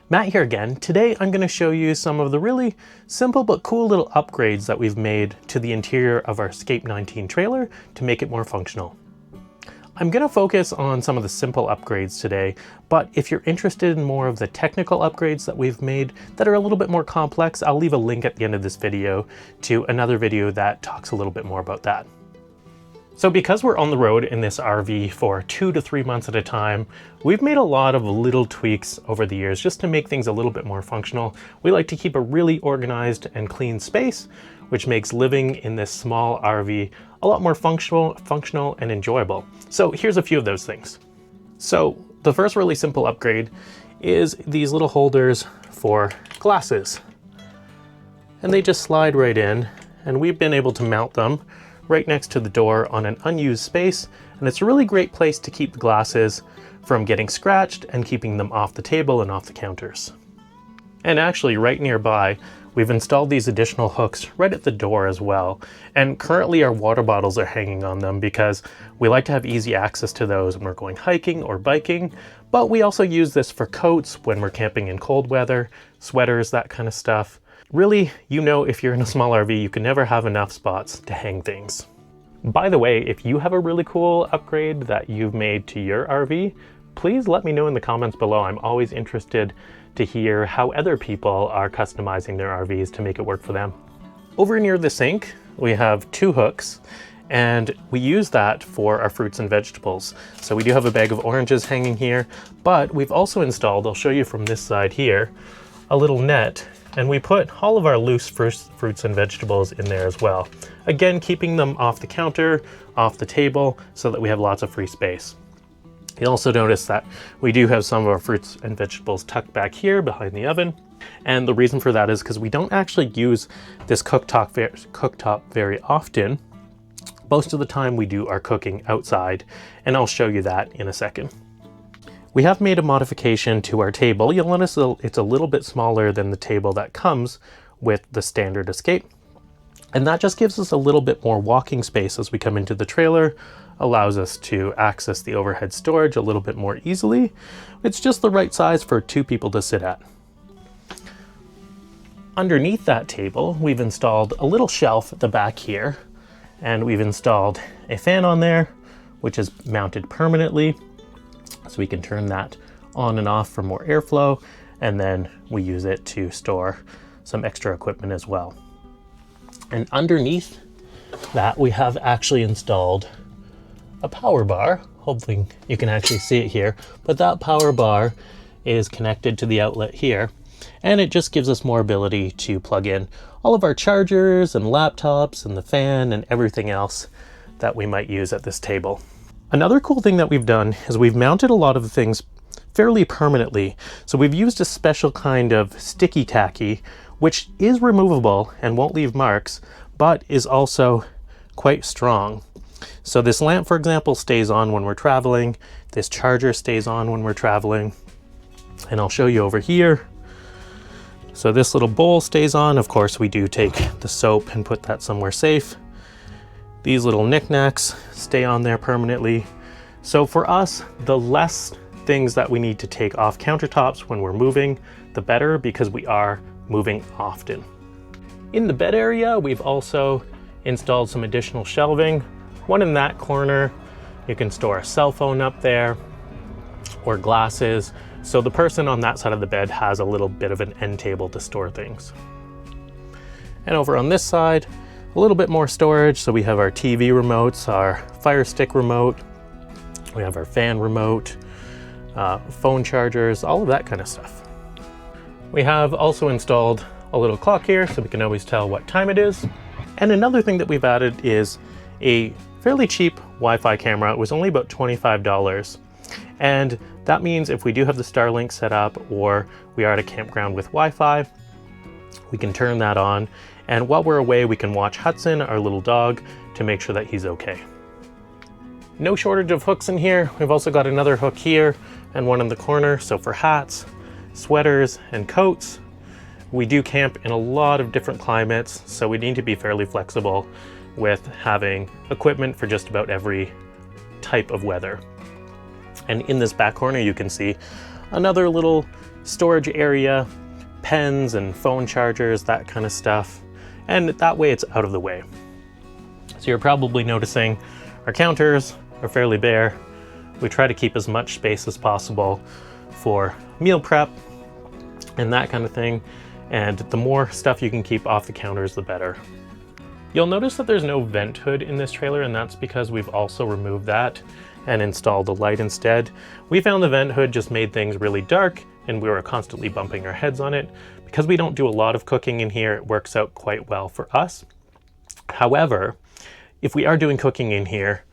Matt here again. Today I'm going to show you some of the really simple but cool little upgrades that we've made to the interior of our Escape 19 trailer to make it more functional. I'm going to focus on some of the simple upgrades today, but if you're interested in more of the technical upgrades that we've made that are a little bit more complex, I'll leave a link at the end of this video to another video that talks a little bit more about that. So because we're on the road in this RV for 2 to 3 months at a time, we've made a lot of little tweaks over the years just to make things a little bit more functional. We like to keep a really organized and clean space, which makes living in this small RV a lot more functional and enjoyable. So here's a few of those things. So the first really simple upgrade is these little holders for glasses. And they just slide right in, and we've been able to mount them right next to the door on an unused space, and it's a really great place to keep the glasses from getting scratched and keeping them off the table and off the counters. And actually right nearby, we've installed these additional hooks right at the door as well, and currently our water bottles are hanging on them because we like to have easy access to those when we're going hiking or biking, but we also use this for coats when we're camping in cold weather, sweaters, that kind of stuff. Really, you know, if you're in a small RV, you can never have enough spots to hang things. By the way, if you have a really cool upgrade that you've made to your RV, please let me know in the comments below. I'm always interested to hear how other people are customizing their RVs to make it work for them. Over near the sink, we have 2 hooks, and we use that for our fruits and vegetables. So we do have a bag of oranges hanging here, but we've also installed, I'll show you from this side here, a little net, and we put all of our loose fruits and vegetables in there as well. Again, keeping them off the counter, off the table, so that we have lots of free space. You'll also notice that we do have some of our fruits and vegetables tucked back here behind the oven. And the reason for that is because we don't actually use this cooktop very often. Most of the time we do our cooking outside, and I'll show you that in a second. We have made a modification to our table. You'll notice it's a little bit smaller than the table that comes with the standard Escape. And that just gives us a little bit more walking space as we come into the trailer, allows us to access the overhead storage a little bit more easily. It's just the right size for 2 people to sit at. Underneath that table, we've installed a little shelf at the back here, and we've installed a fan on there, which is mounted permanently. So we can turn that on and off for more airflow, and then we use it to store some extra equipment as well. And underneath that, we have actually installed a power bar. Hopefully you can actually see it here, but that power bar is connected to the outlet here, and it just gives us more ability to plug in all of our chargers and laptops and the fan and everything else that we might use at this table. Another cool thing that we've done is we've mounted a lot of the things fairly permanently. So we've used a special kind of sticky tacky, which is removable and won't leave marks, but is also quite strong. So this lamp, for example, stays on when we're traveling. This charger stays on when we're traveling. And I'll show you over here. So this little bowl stays on. Of course, we do take the soap and put that somewhere safe. These little knickknacks stay on there permanently. So for us, the less things that we need to take off countertops when we're moving, the better, because we are moving often. In the bed area, we've also installed some additional shelving. One in that corner, you can store a cell phone up there or glasses. So the person on that side of the bed has a little bit of an end table to store things. And over on this side, a little bit more storage. So we have our TV remotes, our Fire Stick remote, we have our fan remote, phone chargers, all of that kind of stuff. We have also installed a little clock here so we can always tell what time it is. And another thing that we've added is a fairly cheap Wi-Fi camera. It was only about $25. And that means if we do have the Starlink set up or we are at a campground with Wi-Fi, we can turn that on. And while we're away, we can watch Hudson, our little dog, to make sure that he's okay. No shortage of hooks in here. We've also got another hook here and one in the corner. So for hats, sweaters, and coats, we do camp in a lot of different climates, so we need to be fairly flexible with having equipment for just about every type of weather. And in this back corner, you can see another little storage area, pens and phone chargers, that kind of stuff. And that way it's out of the way. So you're probably noticing our counters are fairly bare. We try to keep as much space as possible for meal prep and that kind of thing. And the more stuff you can keep off the counters, the better. You'll notice that there's no vent hood in this trailer, and that's because we've also removed that and installed a light instead. We found the vent hood just made things really dark, and we were constantly bumping our heads on it. Because we don't do a lot of cooking in here, it works out quite well for us. However, if we are doing cooking in here,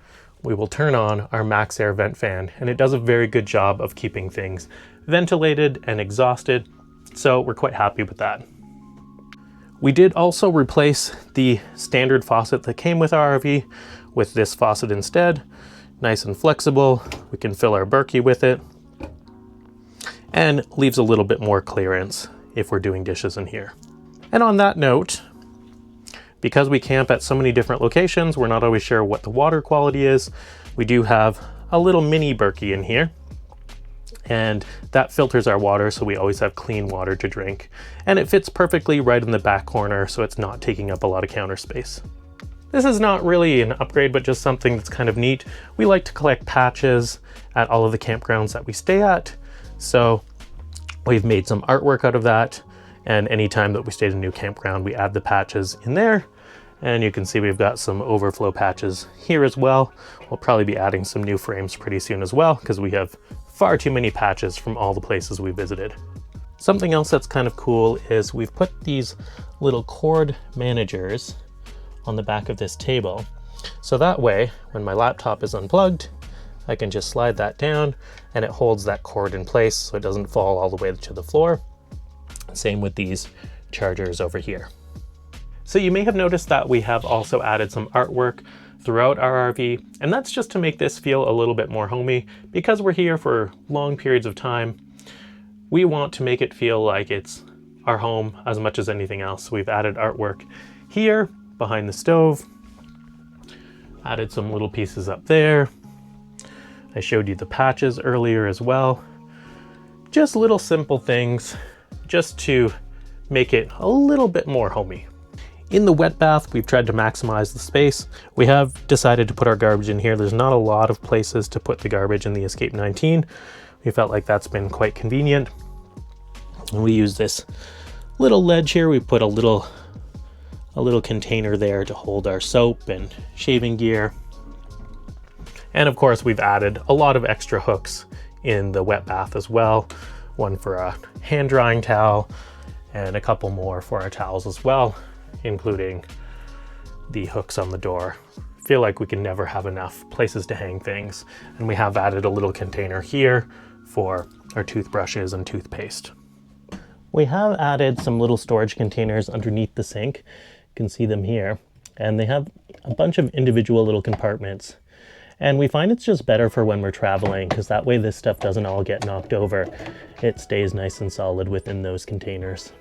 we will turn on our Max Air vent fan, and it does a very good job of keeping things ventilated and exhausted, so we're quite happy with that. We did also replace the standard faucet that came with our RV with this faucet instead. Nice and flexible, we can fill our Berkey with it, and leaves a little bit more clearance if we're doing dishes in here. And on that note, because we camp at so many different locations, we're not always sure what the water quality is. We do have a little mini Berkey in here, and that filters our water, so we always have clean water to drink. And it fits perfectly right in the back corner, so it's not taking up a lot of counter space. This is not really an upgrade, but just something that's kind of neat. We like to collect patches at all of the campgrounds that we stay at, so we've made some artwork out of that. And anytime that we stay at a new campground, we add the patches in there. And you can see we've got some overflow patches here as well. We'll probably be adding some new frames pretty soon as well, because we have far too many patches from all the places we visited. Something else that's kind of cool is we've put these little cord managers on the back of this table. So that way, when my laptop is unplugged, I can just slide that down and it holds that cord in place so it doesn't fall all the way to the floor. Same with these chargers over here. So you may have noticed that we have also added some artwork throughout our RV, and that's just to make this feel a little bit more homey. Because we're here for long periods of time, we want to make it feel like it's our home as much as anything else. We've added artwork here behind the stove, added some little pieces up there. I showed you the patches earlier as well. Just little simple things just to make it a little bit more homey. In the wet bath, we've tried to maximize the space. We have decided to put our garbage in here. There's not a lot of places to put the garbage in the Escape 19. We felt like that's been quite convenient. And we use this little ledge here. We put a little container there to hold our soap and shaving gear. And of course, we've added a lot of extra hooks in the wet bath as well. One for a hand drying towel and a couple more for our towels as well, including the hooks on the door. I feel like we can never have enough places to hang things. And we have added a little container here for our toothbrushes and toothpaste. We have added some little storage containers underneath the sink. You can see them here. And they have a bunch of individual little compartments. And we find it's just better for when we're traveling, because that way this stuff doesn't all get knocked over. It stays nice and solid within those containers.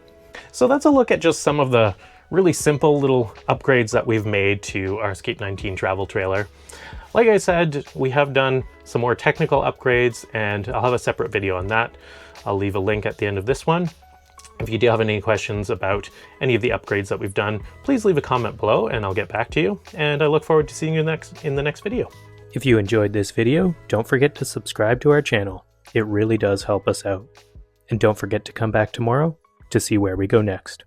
So that's a look at just some of the really simple little upgrades that we've made to our Escape 19 travel trailer. Like I said, we have done some more technical upgrades, and I'll have a separate video on that. I'll leave a link at the end of this one. If you do have any questions about any of the upgrades that we've done, please leave a comment below and I'll get back to you. And I look forward to seeing you in the next video. If you enjoyed this video, don't forget to subscribe to our channel. It really does help us out. And don't forget to come back tomorrow to see where we go next.